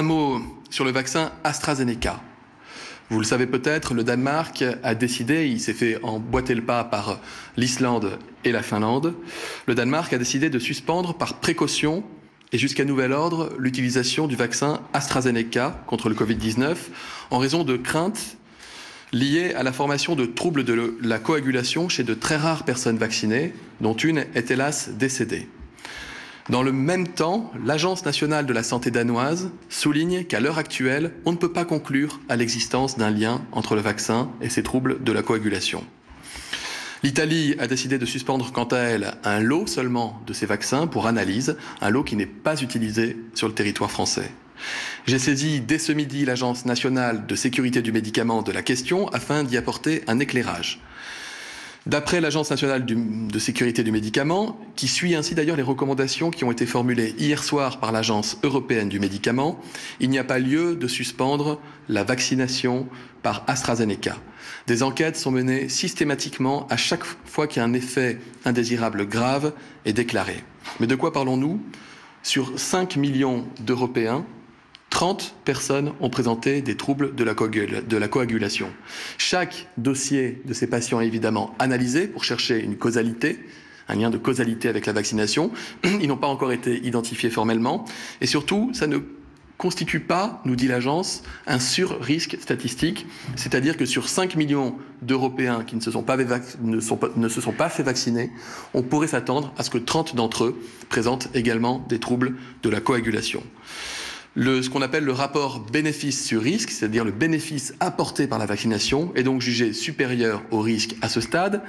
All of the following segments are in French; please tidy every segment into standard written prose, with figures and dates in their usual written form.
mot sur le vaccin AstraZeneca. Vous le savez peut-être, le Danemark a décidé, il s'est fait emboîter le pas par l'Islande et la Finlande, le Danemark a décidé de suspendre par précaution et jusqu'à nouvel ordre l'utilisation du vaccin AstraZeneca contre le Covid-19 en raison de craintes liées à la formation de troubles de la coagulation chez de très rares personnes vaccinées, dont une est hélas décédée. Dans le même temps, l'Agence nationale de la santé danoise souligne qu'à l'heure actuelle, on ne peut pas conclure à l'existence d'un lien entre le vaccin et ces troubles de la coagulation. L'Italie a décidé de suspendre quant à elle un lot seulement de ces vaccins pour analyse, un lot qui n'est pas utilisé sur le territoire français. J'ai saisi dès ce midi l'Agence nationale de sécurité du médicament de la question afin d'y apporter un éclairage. D'après l'Agence nationale de sécurité du médicament, qui suit ainsi d'ailleurs les recommandations qui ont été formulées hier soir par l'Agence européenne du médicament, il n'y a pas lieu de suspendre la vaccination par AstraZeneca. Des enquêtes sont menées systématiquement à chaque fois qu'un effet indésirable grave est déclaré. Mais de quoi parlons-nous ? Sur 5 millions d'Européens, 30 personnes ont présenté des troubles de la coagulation. Chaque dossier de ces patients est évidemment analysé pour chercher une causalité, un lien de causalité avec la vaccination. Ils n'ont pas encore été identifiés formellement. Et surtout, ça ne constitue pas, nous dit l'agence, un sur-risque statistique. C'est-à-dire que sur 5 millions d'Européens qui ne se sont pas fait vacciner, on pourrait s'attendre à ce que 30 d'entre eux présentent également des troubles de la coagulation. Ce qu'on appelle le rapport bénéfice sur risque, c'est-à-dire le bénéfice apporté par la vaccination, est donc jugé supérieur au risque à ce stade.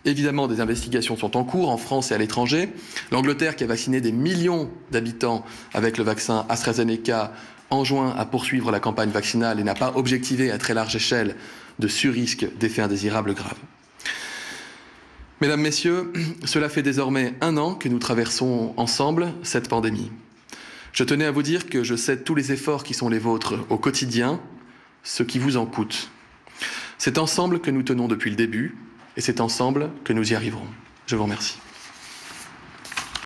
Évidemment, des investigations sont en cours en France et à l'étranger. L'Angleterre, qui a vacciné des millions d'habitants avec le vaccin AstraZeneca, enjoint à poursuivre la campagne vaccinale et n'a pas objectivé à très large échelle de sur-risque d'effets indésirables graves. Mesdames, Messieurs, cela fait désormais 1 an que nous traversons ensemble cette pandémie. Je tenais à vous dire que je sais tous les efforts qui sont les vôtres au quotidien, ce qui vous en coûte. C'est ensemble que nous tenons depuis le début et c'est ensemble que nous y arriverons. Je vous remercie.